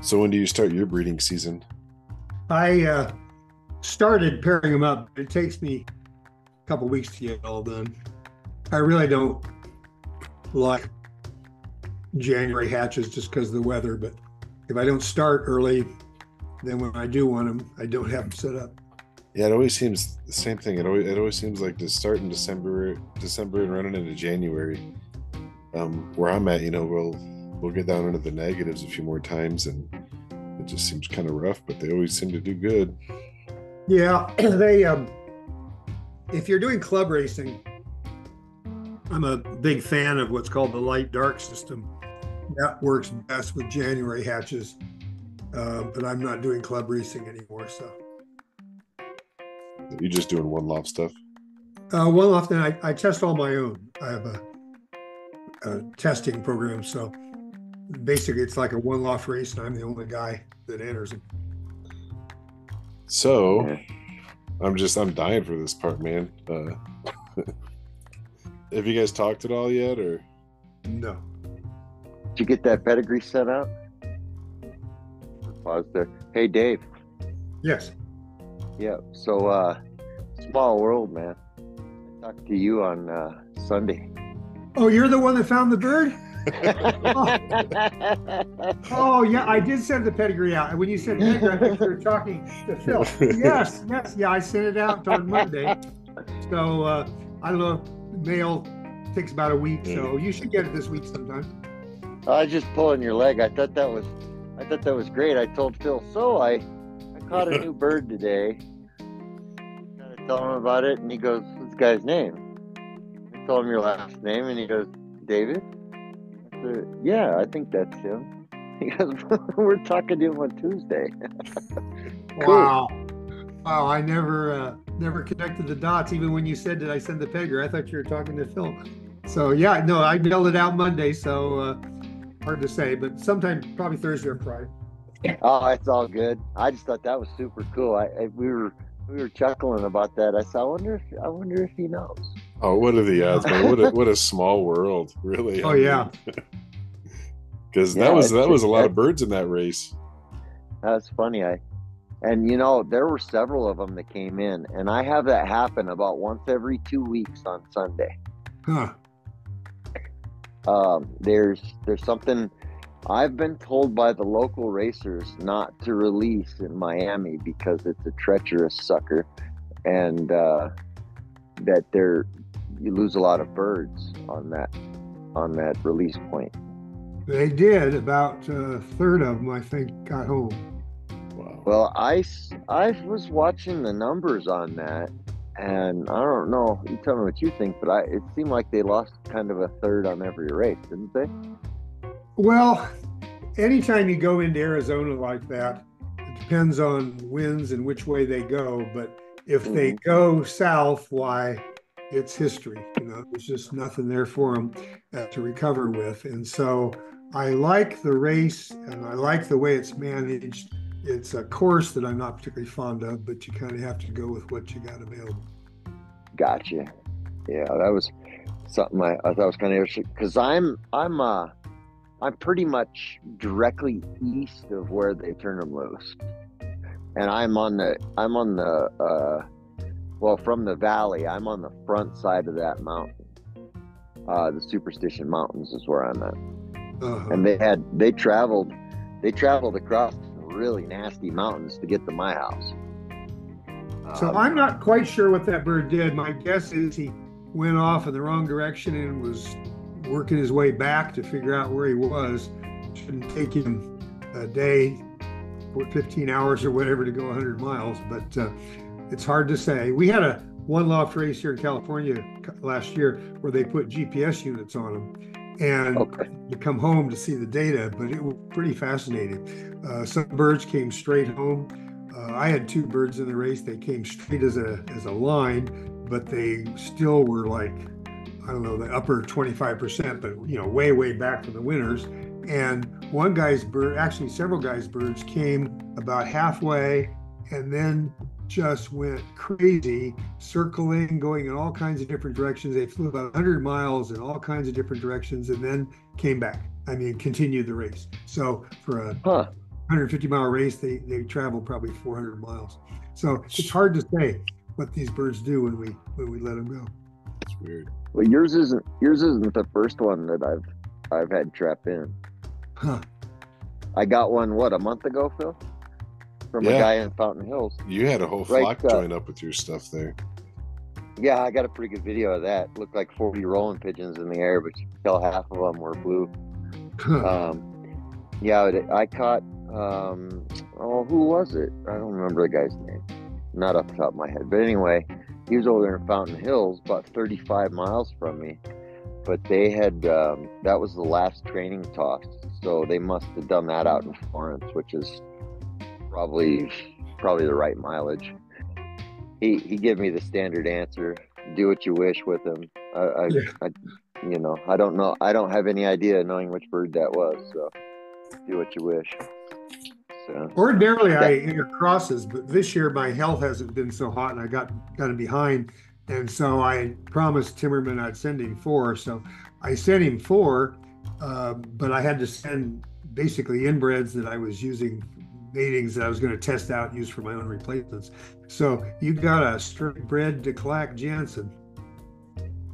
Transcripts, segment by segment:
So when do you start your breeding season? I started pairing them up. It takes me a couple weeks to get it all done. I really don't like January hatches just because of the weather, but if I don't start early, then when I do want them, I don't have them set up. Yeah, it always seems the same thing. It always seems like to start in December and running into January. Where I'm at, we'll get down into the negatives a few more times, and it just seems kind of rough. But they always seem to do good. Yeah, they if you're doing club racing, I'm a big fan of what's called the light dark system. That works best with January hatches, but I'm not doing club racing anymore. So You're just doing one loft stuff. well, often I test all my own. I have a testing program, so basically it's like a one loft race, and I'm the only guy that enters it. So Yeah. I'm dying for this part, man. Have you guys talked at all yet, or? No. Did you get that pedigree set up? Pause there. Hey, Dave. Yes. Yeah. So, small world, man. I talked to you on Sunday. Oh, you're the one that found the bird? Oh, yeah, I did send the pedigree out. And when you said pedigree, I think you were talking to Phil. Yes, yeah, I sent it out on Monday. So I don't know, mail takes about a week, so you should get it this week sometime. I was just pulling your leg. I thought that was great. I told Phil, I caught a new bird today. Kind of tell him about it, and he goes, "What's the guy's name?" I told him your last name, and he goes, "David." I said, "Yeah, I think that's him." He goes, "We're talking to him on Tuesday." Wow. Wow, I never connected the dots. Even when you said, "Did I send the pedigree?" I thought you were talking to Phil. So yeah, no, I mailed it out Monday, so hard to say, but sometime probably Thursday or Friday. Oh, it's all good. I just thought that was super cool. We were chuckling about that. I said, I wonder if he knows. Oh, what are the odds, man? What a small world, really. Oh yeah. Because Yeah, that was a lot of birds in that race. That's funny. There were several of them that came in, and I have that happen about once every 2 weeks on Sunday. Huh. There's something I've been told by the local racers not to release in Miami because it's a treacherous sucker, and that you lose a lot of birds on that release point. They did. About a third of them, I think, got home. Wow. Well, I was watching the numbers on that, and I don't know. You tell me what you think, but it seemed like they lost kind of a third on every race, didn't they? Well, anytime you go into Arizona like that, it depends on winds and which way they go. But if they go south, why, it's history. There's just nothing there for them to recover with. And so I like the race, and I like the way it's managed. It's a course that I'm not particularly fond of, but you kind of have to go with what you got available. Gotcha. Yeah, that was something I thought was kind of interesting because I'm pretty much directly east of where they turn them loose, and I'm on the from the valley. I'm on the front side of that mountain. The Superstition Mountains is where I'm at, and they traveled across really nasty mountains to get to my house. So I'm not quite sure what that bird did. My guess is he went off in the wrong direction and was working his way back to figure out where he was. Shouldn't take him a day or 15 hours or whatever to go 100 miles, but it's hard to say. We had a one loft race here in California last year where they put GPS units on them, and you come home to see the data, but it was pretty fascinating. Some birds came straight home. I had two birds in the race. They came straight as a line, but they still were like, I don't know, the upper 25%, but way back from the winners. And one guy's bird, actually several guys' birds, came about halfway and then just went crazy, circling, going in all kinds of different directions. They flew about 100 miles in all kinds of different directions and then came back. Continued the race. So for a 150-mile race, they travel probably 400 miles. So it's hard to say what these birds do when we let them go. It's weird. Well, yours isn't the first one that I've had trap in. Huh. I got one a month ago, Phil, from a guy in Fountain Hills. You had a whole flock join up with your stuff there. Yeah, I got a pretty good video of that. Looked like 40 rolling pigeons in the air, but you could tell half of them were blue. Yeah, I caught. Who was it? I don't remember the guy's name. Not off the top of my head. But anyway, he was over there in Fountain Hills, about 35 miles from me. But they had that was the last training toss, so they must have done that out in Florence, which is probably the right mileage. He gave me the standard answer: do what you wish with him. I don't know. I don't have any idea knowing which bird that was. So do what you wish. So ordinarily I enter crosses, but this year my health hasn't been so hot, and I got kind of behind. And so I promised Timmerman I'd send him 4. So I sent him 4, but I had to send basically inbreds that I was using, matings that I was going to test out and use for my own replacements. So you got a straight bred de Clack Jansen.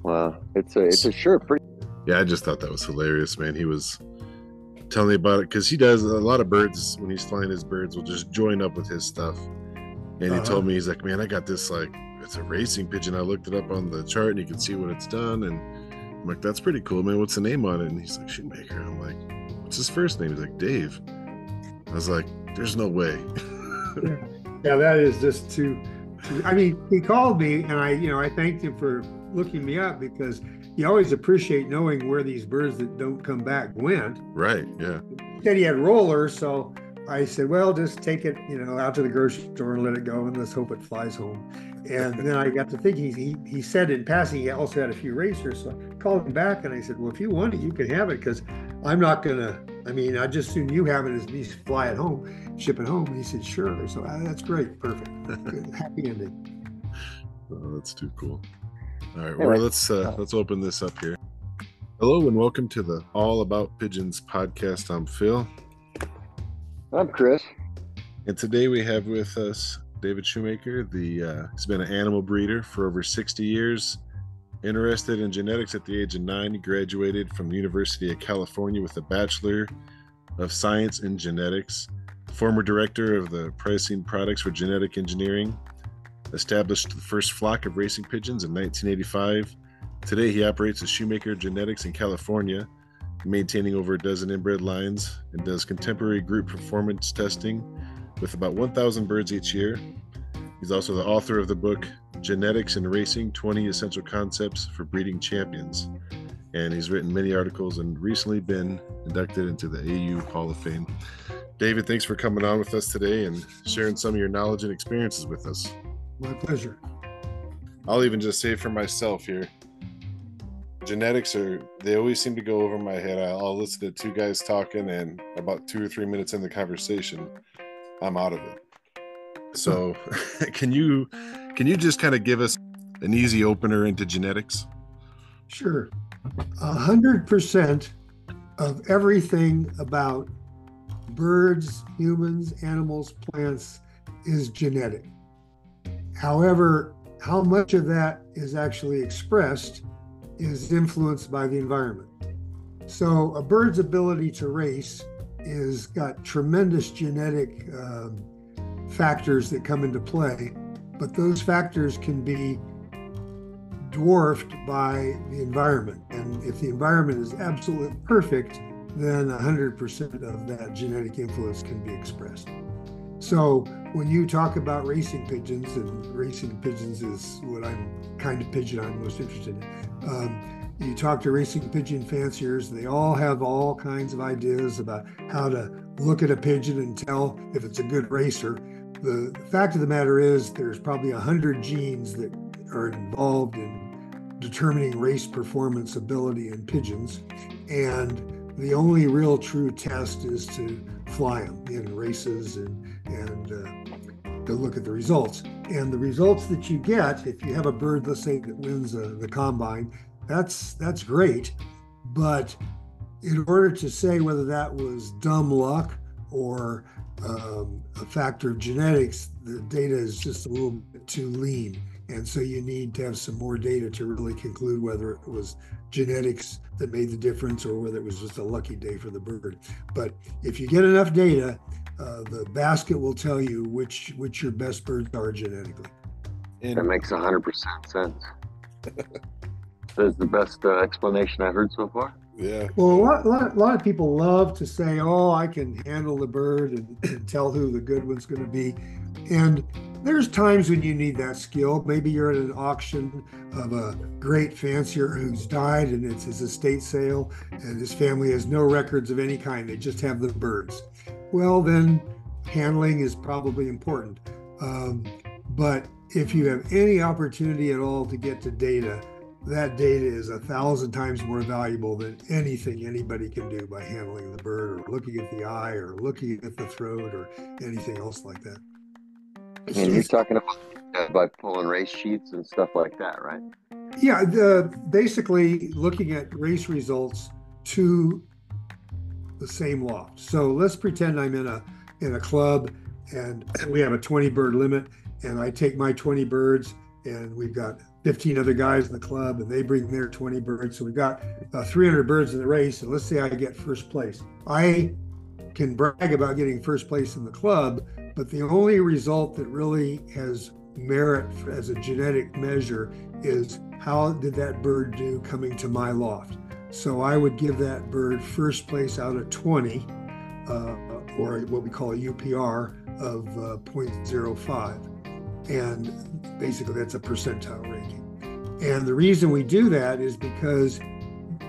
Wow, it's a sure pretty. Yeah, I just thought that was hilarious, man. He was telling me about it because he does a lot of birds. When he's flying his birds, will just join up with his stuff. And he told me, he's like, man, I got this, like, it's a racing pigeon. I looked it up on the chart and you can see what it's done. And I'm like, that's pretty cool, man. What's the name on it? And he's like, Shewmaker. I'm like, what's his first name? He's like, Dave. I was like, there's no way. Yeah, that is just too. I mean, he called me, and I thanked him for looking me up, because you always appreciate knowing where these birds that don't come back went. Right. Yeah. He said he had rollers, so I said, well, just take it, out to the grocery store and let it go, and let's hope it flies home. And then I got to thinking, he said in passing he also had a few racers, so I called him back and I said, well, if you want it, you can have it, because I'm not gonna. I mean, I just assume you have it as me fly it home, ship it home. And he said, sure. So that's great, perfect, good, happy ending. Oh, that's too cool. All right, well, let's open this up here. Hello and welcome to the All About Pigeons podcast. I'm Phil. I'm Chris. And today we have with us David Shewmaker. He's been an animal breeder for over 60 years. Interested in genetics at the age of 9, he graduated from the University of California with a Bachelor of Science in Genetics. Former director of the Pricing Products for Genetic Engineering. Established the first flock of racing pigeons in 1985. Today he operates a Shewmaker Genetics in California, maintaining over a dozen inbred lines, and does contemporary group performance testing with about 1,000 birds each year. He's also the author of the book Genetics in Racing, 20 Essential Concepts for Breeding Champions. And he's written many articles and recently been inducted into the AU Hall of Fame. David, thanks for coming on with us today and sharing some of your knowledge and experiences with us. My pleasure. I'll even just say for myself here, genetics they always seem to go over my head. I'll listen to 2 guys talking, and about 2 or 3 minutes in the conversation, I'm out of it. So can you just kind of give us an easy opener into genetics? Sure. 100% of everything about birds, humans, animals, plants is genetic. However, how much of that is actually expressed is influenced by the environment. So a bird's ability to race is got tremendous genetic factors that come into play, but those factors can be dwarfed by the environment. And if the environment is absolutely perfect, then 100% of that genetic influence can be expressed. So when you talk about racing pigeons, and racing pigeons is what kind of pigeon I'm most interested in. You talk to racing pigeon fanciers, they all have all kinds of ideas about how to look at a pigeon and tell if it's a good racer. The fact of the matter is there's probably 100 genes that are involved in determining race performance ability in pigeons. And the only real true test is to fly them in races and to look at the results. And the results that you get, if you have a bird, let's say, that wins the combine, that's great. But in order to say whether that was dumb luck or a factor of genetics, the data is just a little bit too lean. And so you need to have some more data to really conclude whether it was genetics that made the difference or whether it was just a lucky day for the bird. But if you get enough data, the basket will tell you which your best birds are genetically. That makes 100% sense. That's the best explanation I've heard so far. Yeah. Well, a lot of people love to say, "Oh, I can handle the bird and tell who the good one's going to be," and there's times when you need that skill. Maybe you're at an auction of a great fancier who's died and it's his estate sale and his family has no records of any kind. They just have the birds. Well, then handling is probably important. But if you have any opportunity at all to get to data, that data is 1,000 times more valuable than anything anybody can do by handling the bird or looking at the eye or looking at the throat or anything else like that. And you're talking about by pulling race sheets and stuff like that, right? Yeah, basically looking at race results to the same loft. So let's pretend I'm in a club and we have a 20 bird limit, and I take my 20 birds and we've got 15 other guys in the club and they bring their 20 birds. So we've got 300 birds in the race, and let's say I get first place. I can brag about getting first place in the club, but the only result that really has merit as a genetic measure is how did that bird do coming to my loft. So I would give that bird first place out of 20, or what we call a UPR of 0.05. And basically that's a percentile ranking. And the reason we do that is because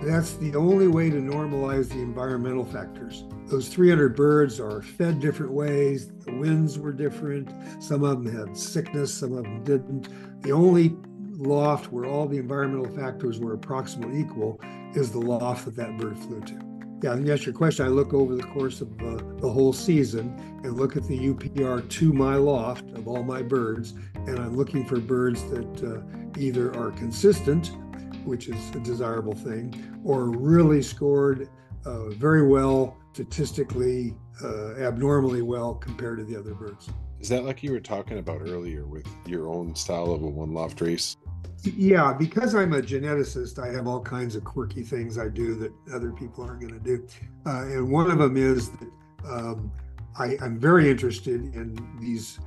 that's the only way to normalize the environmental factors. Those 300 birds are fed different ways. The winds were different. Some of them had sickness, some of them didn't. The only loft where all the environmental factors were approximately equal is the loft that bird flew to. Yeah, and yes, your question, I look over the course of the whole season and look at the UPR to my loft of all my birds, and I'm looking for birds that either are consistent, which is a desirable thing, or really scored very well, statistically abnormally well compared to the other birds. Is that like you were talking about earlier with your own style of a one loft race? Yeah, because I'm a geneticist, I have all kinds of quirky things I do that other people aren't going to do. And one of them is that I'm very interested in these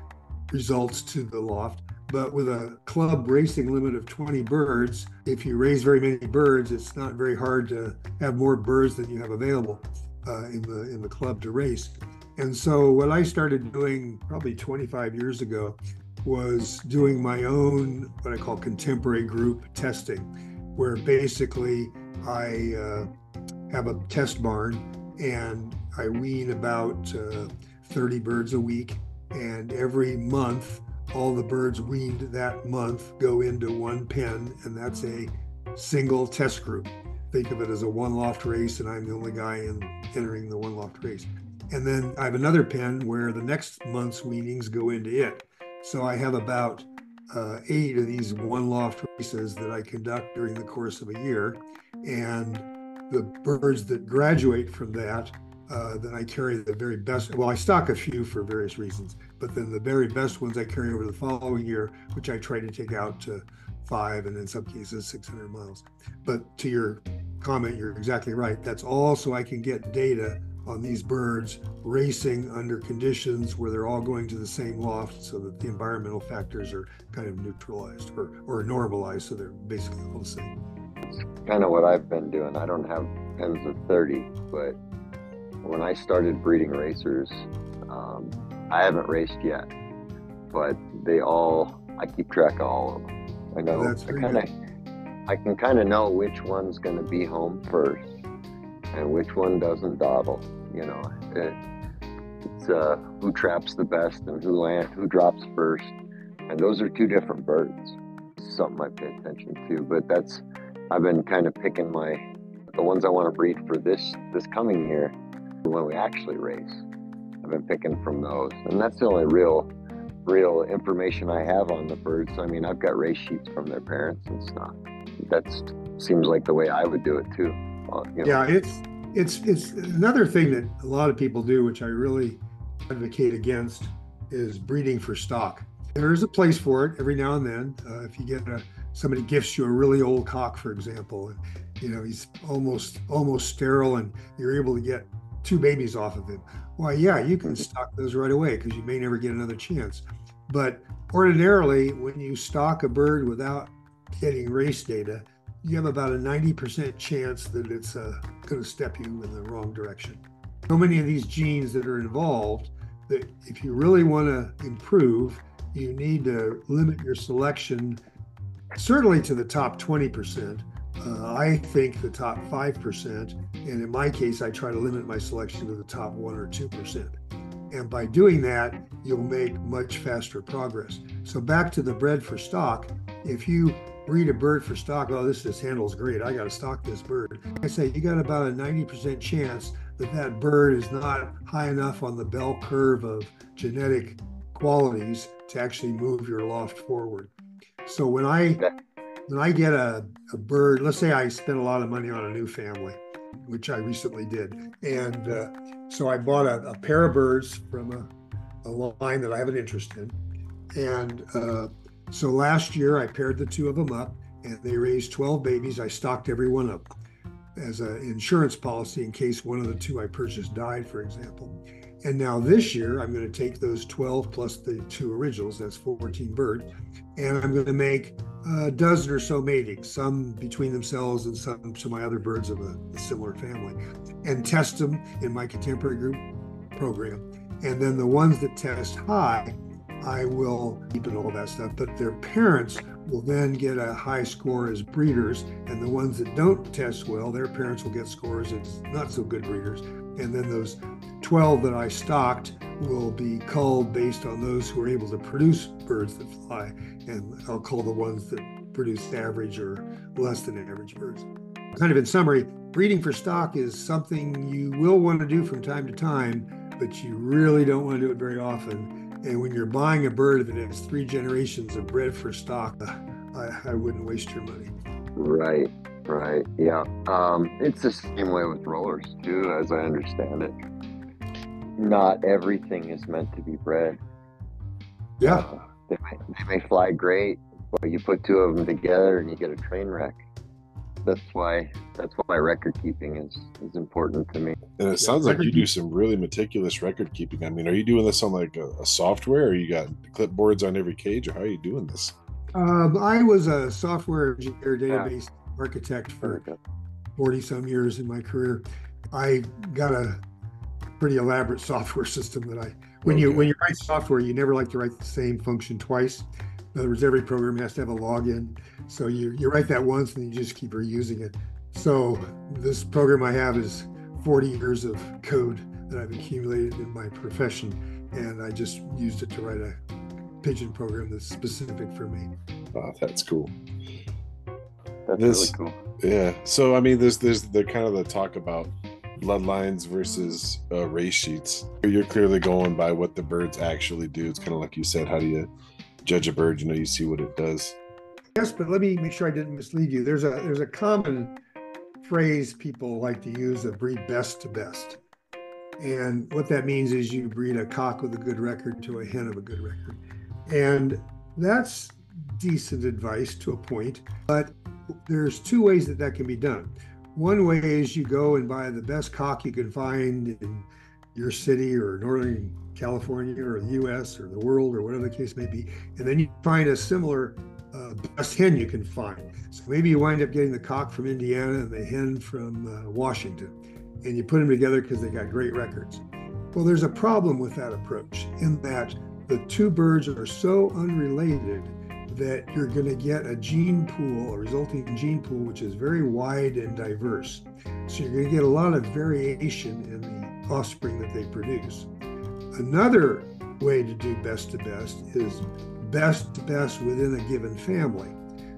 results to the loft. But with a club racing limit of 20 birds, if you raise very many birds, it's not very hard to have more birds than you have available in the club to race. And so what I started doing probably 25 years ago was doing my own, what I call contemporary group testing, where basically I have a test barn and I wean about 30 birds a week. And every month, all the birds weaned that month go into one pen, and that's a single test group. Think of it as a one loft race, and I'm the only guy entering the one loft race. And then I have another pen where the next month's weanings go into it. So I have about 8 of these one loft races that I conduct during the course of a year. And the birds that graduate from that, then I carry the very best. Well, I stock a few for various reasons, but then the very best ones I carry over the following year, which I try to take out to 5 and in some cases 600 miles. But to your comment, you're exactly right. That's all so I can get data on these birds racing under conditions where they're all going to the same loft so that the environmental factors are kind of neutralized or normalized, so they're basically all the same. It's kind of what I've been doing. I don't have pens of 30, but when I started breeding racers, I haven't raced yet, but I keep track of all of them. I know, I can kind of know which one's going to be home first and which one doesn't dawdle. You know, it's who traps the best and who drops first, and those are two different birds. It's something I pay attention to. But I've been kind of picking the ones I want to breed for this coming year when we actually race. I've been picking from those, and that's the only real information I have on the birds. I mean, I've got race sheets from their parents and stuff. That seems like the way I would do it too. Yeah, it's another thing that a lot of people do, which I really advocate against is breeding for stock. There is a place for it every now and then. If you get somebody gifts you a really old cock, for example, and he's almost sterile, and you're able to get 2 babies off of him. Why, yeah, you can stock those right away because you may never get another chance. But ordinarily, when you stock a bird without getting race data, you have about a 90% chance that it's going to step you in the wrong direction. So many of these genes that are involved that if you really want to improve, you need to limit your selection certainly to the top 20%. I think the top 5%, and in my case, I try to limit my selection to the top 1 or 2%. And by doing that, you'll make much faster progress. So back to the bred for stock, if you breed a bird for stock, oh, this handles great, I got to stock this bird. I say you got about a 90% chance that bird is not high enough on the bell curve of genetic qualities to actually move your loft forward. So when I get a bird, let's say I spent a lot of money on a new family, which I recently did. And so I bought a pair of birds from a line that I have an interest in. And so last year I paired the 2 of them up and they raised 12 babies. I stocked every one of them as an insurance policy in case one of the 2 I purchased died, for example. And now this year, I'm going to take those 12 plus the 2 originals, that's 14 birds, and I'm going to make a dozen or so matings, some between themselves and some to my other birds of a similar family, and test them in my contemporary group program. And then the ones that test high, I will keep and all that stuff, but their parents will then get a high score as breeders, and the ones that don't test well, their parents will get scores as not so good breeders. And then those 12 that I stocked will be culled based on those who are able to produce birds that fly, and I'll cull the ones that produce average or less than average birds. Kind of in summary, breeding for stock is something you will want to do from time to time, but you really don't want to do it very often. And when you're buying a bird that has 3 generations of bred for stock, I wouldn't waste your money. Right, yeah. It's the same way with rollers too, as I understand it. Not everything is meant to be bred. Yeah. They may fly great, but you put 2 of them together and you get a train wreck. That's why record keeping is important to me. And it sounds like you do some really meticulous record keeping. I mean, are you doing this on like a software, or you got clipboards on every cage, or how are you doing this? I was a software engineer, database architect for 40 some years in my career. I got a pretty elaborate software system that when you write software, you never like to write the same function twice. In other words, every program has to have a login. So you write that once and you just keep reusing it. So this program I have is 40 years of code that I've accumulated in my profession, and I just used it to write a pigeon program that's specific for me. Oh, that's cool. That's really cool. Yeah. So I mean, there's the kind of the talk about bloodlines versus race sheets. You're clearly going by what the birds actually do. It's kind of like you said, how do you judge a bird? You see what it does. Yes, but let me make sure I didn't mislead you. There's a common phrase people like to use of breed best to best. And what that means is you breed a cock with a good record to a hen of a good record. And that's decent advice to a point, but there's 2 ways that can be done. One way is you go and buy the best cock you can find in your city or Northern California or the US or the world or whatever the case may be, and then you find a similar best hen you can find. So maybe you wind up getting the cock from Indiana and the hen from Washington, and you put them together because they got great records. Well, there's a problem with that approach in that the 2 birds are so unrelated that you're going to get a gene pool, a resulting gene pool, which is very wide and diverse. So you're going to get a lot of variation in the offspring that they produce. Another way to do best to best is best to best within a given family.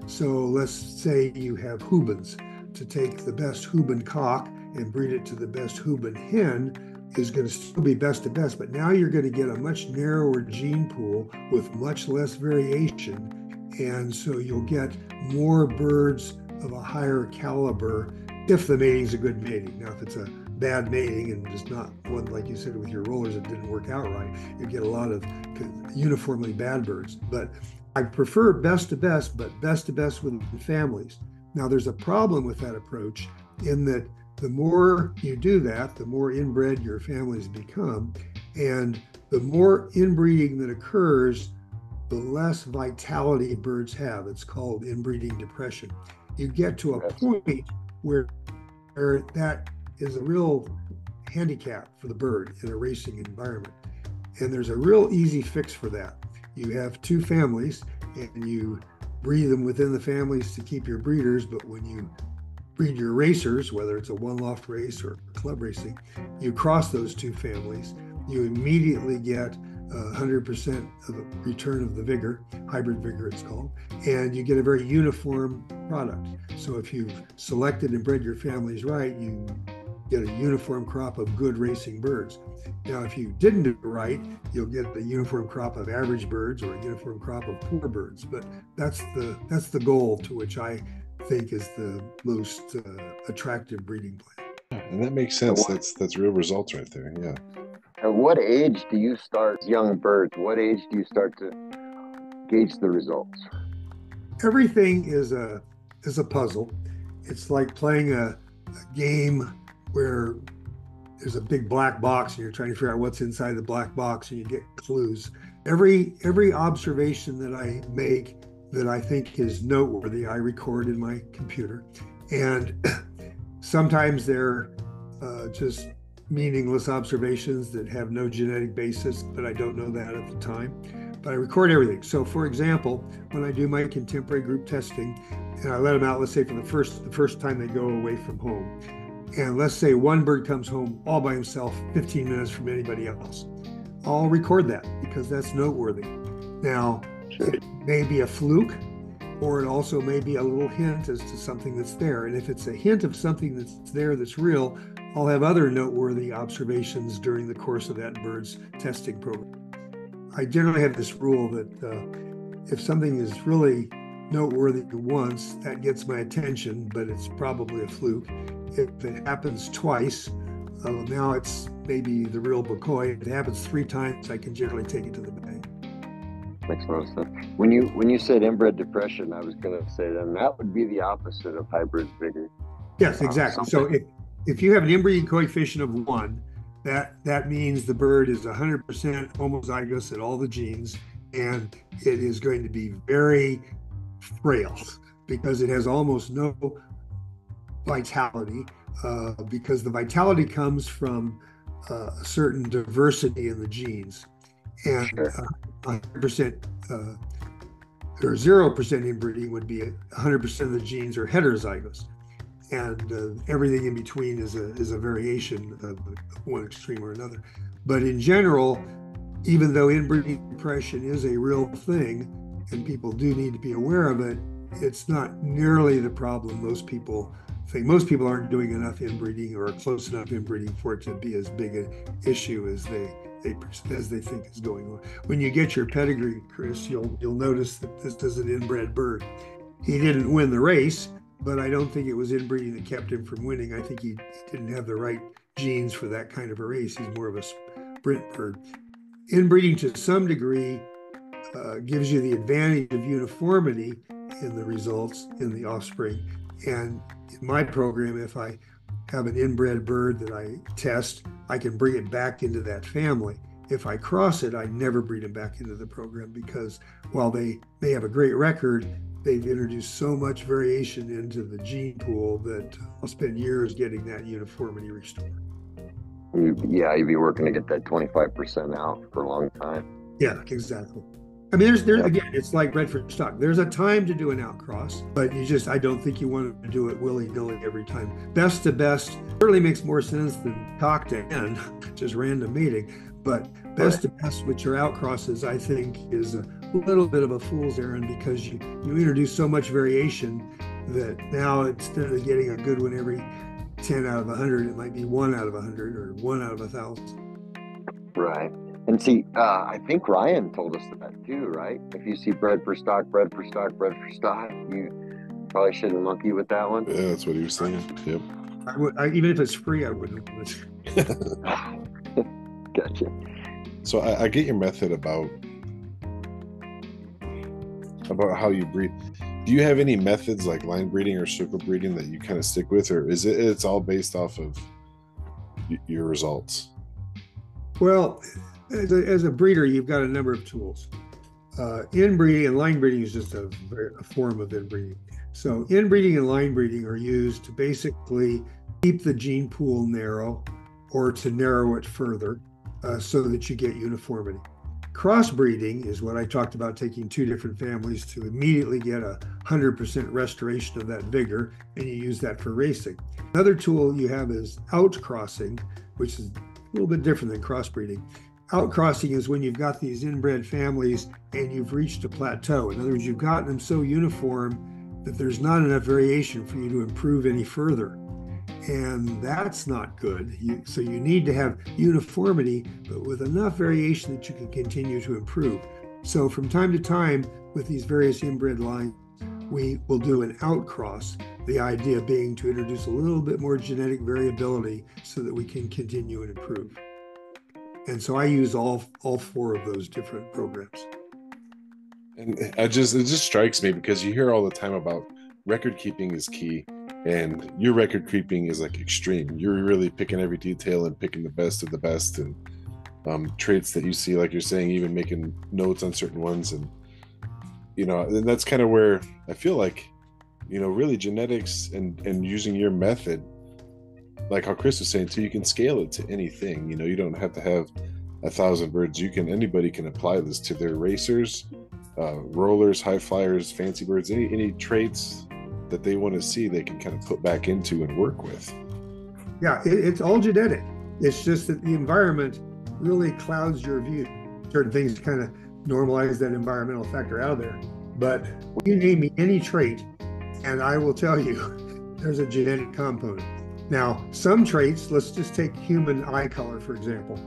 So let's say you have Hubans. To take the best Huban cock and breed it to the best Huban hen is going to still be best to best, but now you're going to get a much narrower gene pool with much less variation, and so you'll get more birds of a higher caliber if the mating's a good mating. Now, if it's a bad mating and just not one, like you said, with your rollers, it didn't work out right. You get a lot of uniformly bad birds. But I prefer best to best, but best to best within families. Now, there's a problem with that approach in that the more you do that, the more inbred your families become. And the more inbreeding that occurs, the less vitality birds have. It's called inbreeding depression. You get to a point where that is a real handicap for the bird in a racing environment. And there's a real easy fix for that. You have two families and you breed them within the families to keep your breeders, but when you breed your racers, whether it's a one loft race or club racing, you cross those two families, you immediately get 100% of a return of the vigor, hybrid vigor it's called, and you get a very uniform product. So if you've selected and bred your families right, you get a uniform crop of good racing birds. Now, if you didn't do it right, you'll get a uniform crop of average birds or a uniform crop of poor birds. But that's the goal to which I think is the most attractive breeding plan. And that makes sense. That's real results right there. Yeah. At what age do you start young birds? What age do you start to gauge the results? Everything is a puzzle. It's like playing a game where there's a big black box and you're trying to figure out what's inside the black box and you get clues. Every observation that I make that I think is noteworthy, I record in my computer. And sometimes they're just meaningless observations that have no genetic basis, but I don't know that at the time. But I record everything. So for example, when I do my contemporary group testing and I let them out, let's say for the first time they go away from home, and let's say one bird comes home all by himself 15 minutes from anybody else, I'll record that because that's noteworthy. Now, it may be a fluke, or it also may be a little hint as to something that's there. And if it's a hint of something that's there that's real, I'll have other noteworthy observations during the course of that bird's testing program. I generally have this rule that if something is really noteworthy once, that gets my attention, but it's probably a fluke. If it happens twice, now it's maybe the real McCoy. If it happens 3 times, I can generally take it to the bank. Makes a lot of sense. When you said inbred depression, I was going to say then that would be the opposite of hybrid vigor. Yes, exactly. So if you have an inbreeding coefficient of 1, that means the bird is 100% homozygous at all the genes, and it is going to be very frail because it has almost no vitality, because the vitality comes from a certain diversity in the genes. And 100% or 0% inbreeding would be 100% of the genes are heterozygous. And everything in between is a variation of one extreme or another. But in general, even though inbreeding depression is a real thing and people do need to be aware of it, it's not nearly the problem most people think. Most people aren't doing enough inbreeding or close enough inbreeding for it to be as big an issue as they think is going on. When you get your pedigree, Chris, you'll notice that this is an inbred bird. He didn't win the race, but I don't think it was inbreeding that kept him from winning. I think he didn't have the right genes for that kind of a race. He's more of a sprint bird. Inbreeding to some degree gives you the advantage of uniformity in the results in the offspring. And in my program, if I have an inbred bird that I test, I can bring it back into that family. If I cross it, I never breed them back into the program because while they may have a great record, they've introduced so much variation into the gene pool that I'll spend years getting that uniformity restored. Yeah, you'd be working to get that 25% out for a long time. Yeah, exactly. I mean, there's again, it's like bred for stock. There's a time to do an outcross, but I don't think you want to do it willy-nilly every time. Best to best certainly makes more sense than cock to hen, just random mating. But best to best with your outcrosses, I think, is a little bit of a fool's errand because you introduce so much variation that now instead of getting a good one every 10 out of 100, it might be 1 out of 100 or 1 out of 1,000. Right. And see, I think Ryan told us that too, right? If you see bred for stock, bred for stock, bred for stock, you probably shouldn't monkey with that one. Yeah, that's what he was saying. Yep. Even if it's free, I wouldn't. Gotcha. So I get your method about how you breed. Do you have any methods like line breeding or circle breeding that you kind of stick with, or is it's all based off of your results? Well, as a breeder, you've got a number of tools. Inbreeding and line breeding is just a form of inbreeding. So inbreeding and line breeding are used to basically keep the gene pool narrow or to narrow it further so that you get uniformity. Crossbreeding is what I talked about, taking two different families to immediately get 100% restoration of that vigor, and you use that for racing. Another tool you have is outcrossing, which is a little bit different than crossbreeding. Outcrossing is when you've got these inbred families and you've reached a plateau. In other words, you've gotten them so uniform that there's not enough variation for you to improve any further. And that's not good. So you need to have uniformity, but with enough variation that you can continue to improve. So from time to time, with these various inbred lines, we will do an outcross, the idea being to introduce a little bit more genetic variability so that we can continue and improve. And so I use all four of those different programs. And it just strikes me because you hear all the time about record keeping is key, and your record keeping is like extreme. You're really picking every detail and picking the best of the best, and traits that you see, like you're saying, even making notes on certain ones. And and that's kind of where I feel like really genetics and using your method, like how Chris was saying too, you can scale it to anything. You don't have to have 1,000 birds. Anybody can apply this to their racers, rollers, high flyers, fancy birds, any traits that they want to see, they can kind of put back into and work with. Yeah, it's all genetic. It's just that the environment really clouds your view. Certain things kind of normalize that environmental factor out of there. But you name me any trait, and I will tell you there's a genetic component. Now, some traits, let's just take human eye color, for example.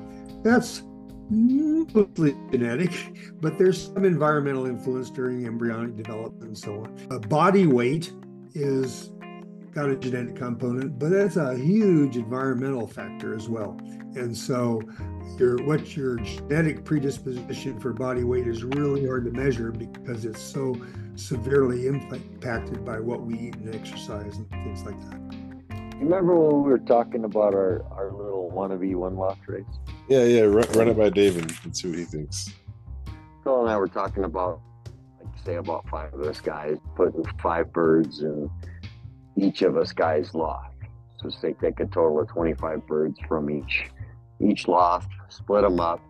That's mostly genetic, but there's some environmental influence during embryonic development and so on. Body weight is got a genetic component, but that's a huge environmental factor as well. And so what your genetic predisposition for body weight is really hard to measure because it's so severely impacted by what we eat and exercise and things like that. You remember when we were talking about our little wannabe one loft race? Yeah. Run it by David and see what he thinks. Phil and I were talking about, say, about 5 of us guys putting 5 birds in each of us guys' loft. So say take a total of 25 birds from each loft, split them up,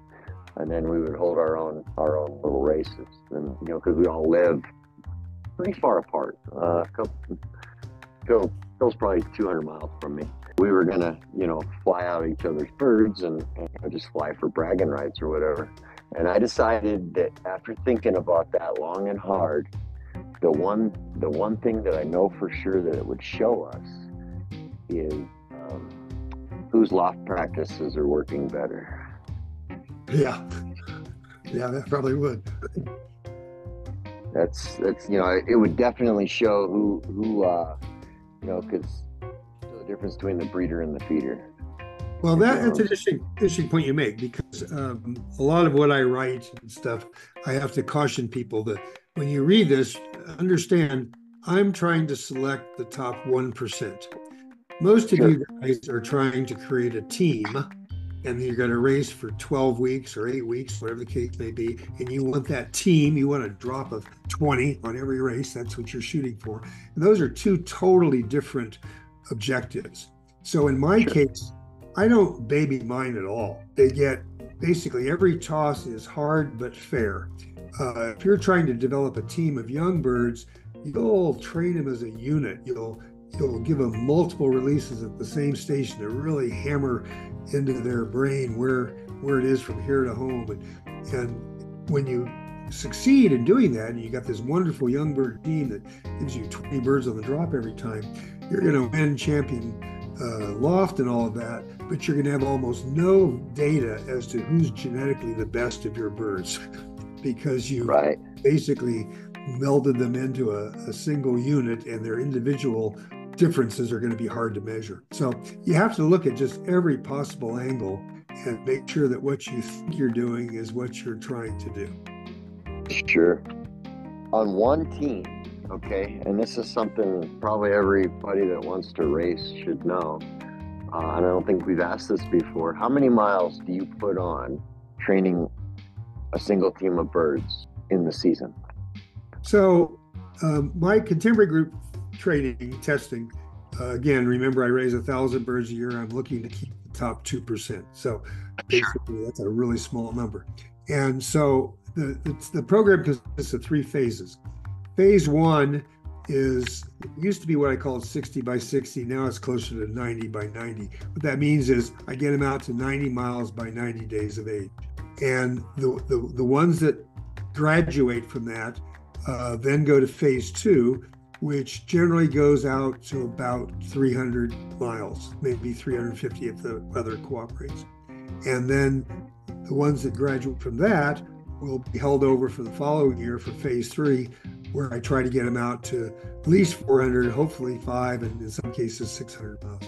and then we would hold our own little races. And because we all live pretty far apart. Phil's probably 200 miles from me. We were gonna, fly out each other's birds and just fly for bragging rights or whatever. And I decided that after thinking about that long and hard, the one thing that I know for sure that it would show us is whose loft practices are working better. Yeah, that probably would. That's it would definitely show who because the difference between the breeder and the feeder. Well, that's an interesting point you make, because a lot of what I write and stuff, I have to caution people that when you read this, understand I'm trying to select the top 1%. Most of you guys are trying to create a team, and you're going to race for 12 weeks or 8 weeks, whatever the case may be, and you want that team, you want a drop of 20 on every race. That's what you're shooting for. And those are two totally different objectives. So in my case, I don't baby mine at all. They get basically every toss is hard but fair. If you're trying to develop a team of young birds, you'll train them as a unit. You'll give them multiple releases at the same station to really hammer into their brain where it is from here to home. And when you succeed in doing that, and you got this wonderful young bird team that gives you 20 birds on the drop every time, you're going to win champion loft and all of that, but you're going to have almost no data as to who's genetically the best of your birds, because you basically melded them into a single unit, and their individual differences are going to be hard to measure. So you have to look at just every possible angle and make sure that what you think you're doing is what you're trying to do. Sure. On one team, okay, and this is something probably everybody that wants to race should know, and I don't think we've asked this before, how many miles do you put on training a single team of birds in the season? So my contemporary group training, testing, again, remember I raise 1,000 birds a year. I'm looking to keep the top 2%. So basically that's a really small number. And so the program consists of 3 phases. Phase 1 used to be what I called 60 by 60. Now it's closer to 90 by 90. What that means is I get them out to 90 miles by 90 days of age. And the ones that graduate from that then go to phase 2, which generally goes out to about 300 miles, maybe 350 if the weather cooperates. And then the ones that graduate from that will be held over for the following year for phase 3, where I try to get them out to at least 400, hopefully 5, and in some cases 600 miles.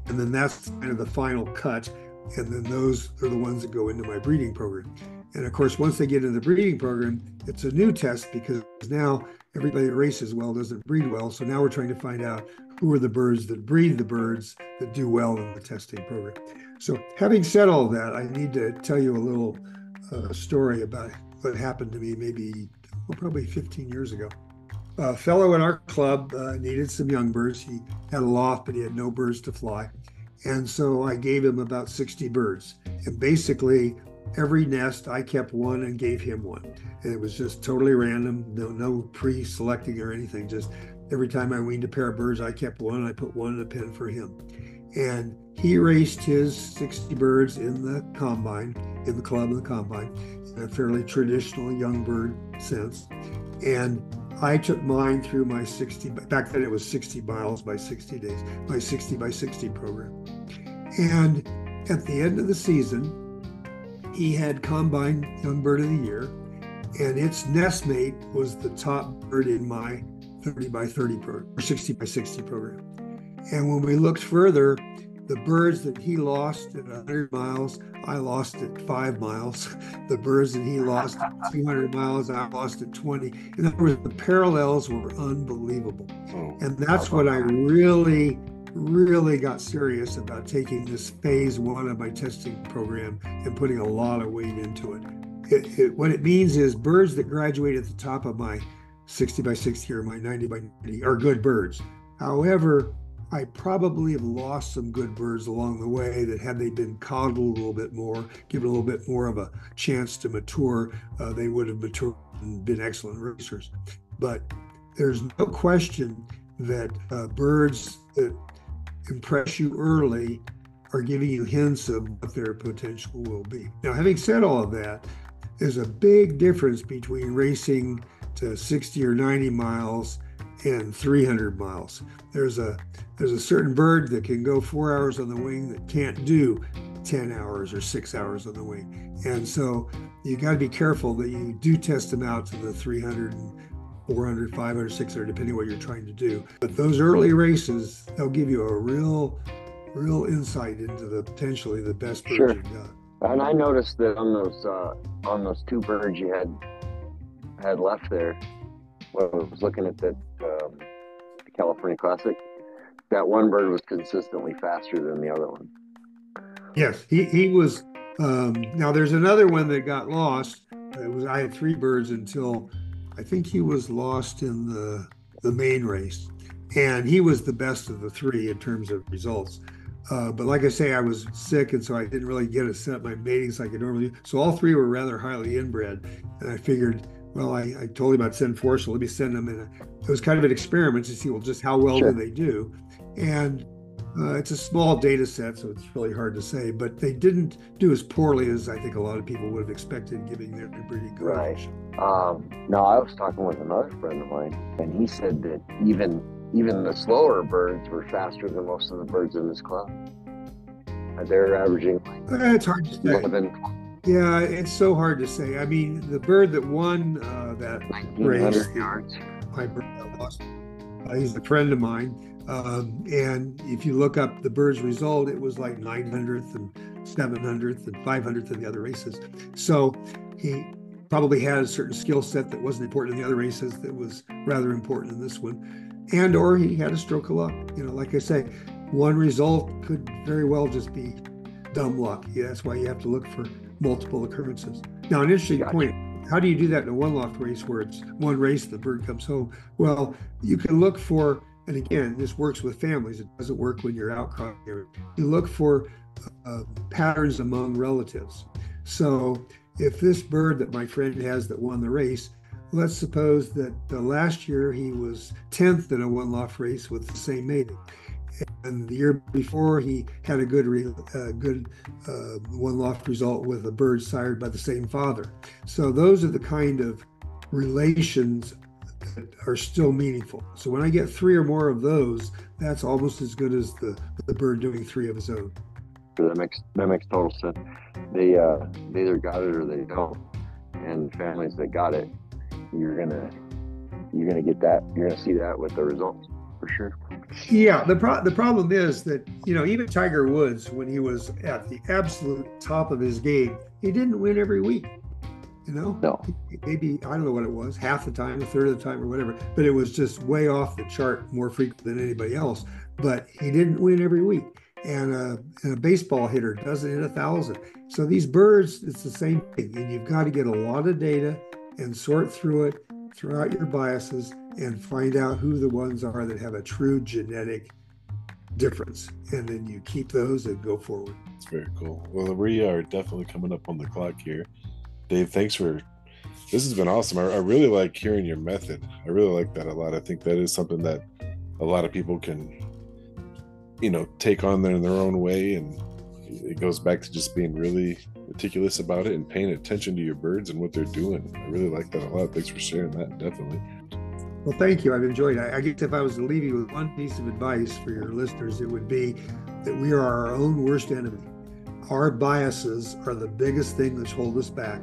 And then that's kind of the final cut. And then those are the ones that go into my breeding program. And of course, once they get into the breeding program, it's a new test because now everybody that races well doesn't breed well. So now we're trying to find out who are the birds that breed the birds that do well in the testing program. So having said all that, I need to tell you a little story about what happened to me probably 15 years ago. A fellow in our club needed some young birds. He had a loft, but he had no birds to fly. And so I gave him about 60 birds. And basically, every nest, I kept one and gave him one. And it was just totally random, no pre-selecting or anything. Just every time I weaned a pair of birds, I kept one and I put one in a pen for him. And he raced his 60 birds in the combine, in the club of the combine, in a fairly traditional young bird sense. And I took mine through my 60, back then it was 60 miles by 60 days, my 60 by 60 program. And at the end of the season, he had combine young bird of the year, and its nestmate was the top bird in my 30 by 30 program, or 60 by 60 program. And when we looked further, the birds that he lost at 100 miles, I lost at 5 miles. The birds that he lost at 200 miles, I lost at 20. In other words, the parallels were unbelievable. And that's what I really got serious about, taking this phase 1 of my testing program and putting a lot of weight into it. What it means is birds that graduate at the top of my 60 by 60 or my 90 by 90 are good birds. However, I probably have lost some good birds along the way that, had they been coddled a little bit more, given a little bit more of a chance to mature, they would have matured and been excellent racers. But there's no question that birds that impress you early are giving you hints of what their potential will be. Now, having said all of that, there's a big difference between racing to 60 or 90 miles and 300 miles. There's a certain bird that can go 4 hours on the wing that can't do 10 hours or 6 hours on the wing. And so you got to be careful that you do test them out to the 300 and 400, 500, 600, depending what you're trying to do. But those early races, they'll give you a real insight into the potentially the best birds you've got. And I noticed that on those 2 birds you had left there, when I was looking at the California Classic, that one bird was consistently faster than the other one. Yes, he was. Now there's another one that got lost. I had 3 birds until I think he was lost in the main race, and he was the best of the 3 in terms of results. But like I say, I was sick, and so I didn't really get to set up my matings like I normally do. So all 3 were rather highly inbred, and I figured, well, I told him I'd send 4, so let me send them in. It was kind of an experiment to see, well, just how well do they do. And it's a small data set, so it's really hard to say, but they didn't do as poorly as I think a lot of people would have expected, giving their breeding coefficient. Right. No, I was talking with another friend of mine, and he said that even the slower birds were faster than most of the birds in this club. They're averaging. It's hard to say. 11. Yeah, it's so hard to say. I mean, the bird that won that race, yards. my bird that lost, he's a friend of mine. And if you look up the bird's result, it was like 900th and 700th and 500th of the other races. So he probably had a certain skill set that wasn't important in the other races that was rather important in this one. And or he had a stroke of luck. Like I say, one result could very well just be dumb luck. Yeah, that's why you have to look for multiple occurrences. Now, an interesting point. How do you do that in a one loft race where it's one race, the bird comes home? Well, you can look for, and again, this works with families. It doesn't work when you're out crossing. You look for patterns among relatives. So if this bird that my friend has that won the race, let's suppose that last year he was 10th in a one loft race with the same mating. And the year before, he had a good one loft result with a bird sired by the same father. So those are the kind of relations that are still meaningful. So when I get 3 or more of those, that's almost as good as the bird doing 3 of his own. That makes total sense. They either got it or they don't. And families that got it, you're gonna get that. You're gonna see that with the results for sure. Yeah, the problem is that, even Tiger Woods, when he was at the absolute top of his game, he didn't win every week. No. Maybe, I don't know what it was, half the time, a third of the time, or whatever. But it was just way off the chart, more frequent than anybody else. But he didn't win every week. And a baseball hitter doesn't hit 1,000. So these birds, it's the same thing. And you've got to get a lot of data and sort through it, throw out your biases, and find out who the ones are that have a true genetic difference. And then you keep those and go forward. It's very cool. Well, we are definitely coming up on the clock here. Dave, this has been awesome. I really like hearing your method. I really like that a lot. I think that is something that a lot of people can, take on in their own way. And it goes back to just being really meticulous about it and paying attention to your birds and what they're doing. I really like that a lot. Thanks for sharing that. Definitely. Well, thank you. I've enjoyed it. I guess if I was to leave you with one piece of advice for your listeners, it would be that we are our own worst enemy. Our biases are the biggest thing that's holding us back.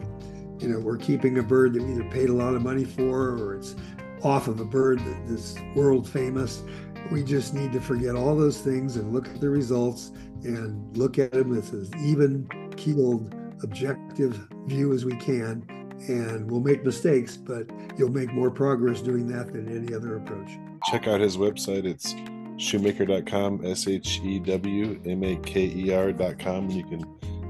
We're keeping a bird that we either paid a lot of money for, or it's off of a bird that's world famous. We just need to forget all those things and look at the results and look at them with as even-keeled, objective view as we can. And we'll make mistakes, but you'll make more progress doing that than any other approach. Check out his website. It's shewmaker.com, SHEWMAKER.com. And you can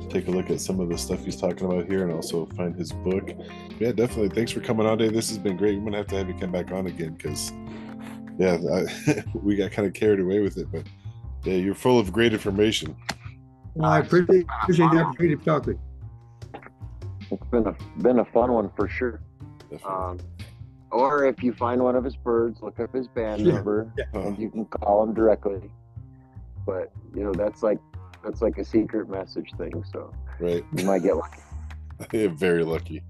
take a look at some of the stuff he's talking about here and also find his book. Yeah, definitely. Thanks for coming on, Dave. This has been great. We're going to have you come back on again because, we got kind of carried away with it. But, yeah, you're full of great information. Well, I appreciate the opportunity to talk with you. It's been a fun one for sure. Or if you find one of his birds, look up his band number, and you can call him directly. But that's like a secret message thing. So right, you might get lucky. Very lucky.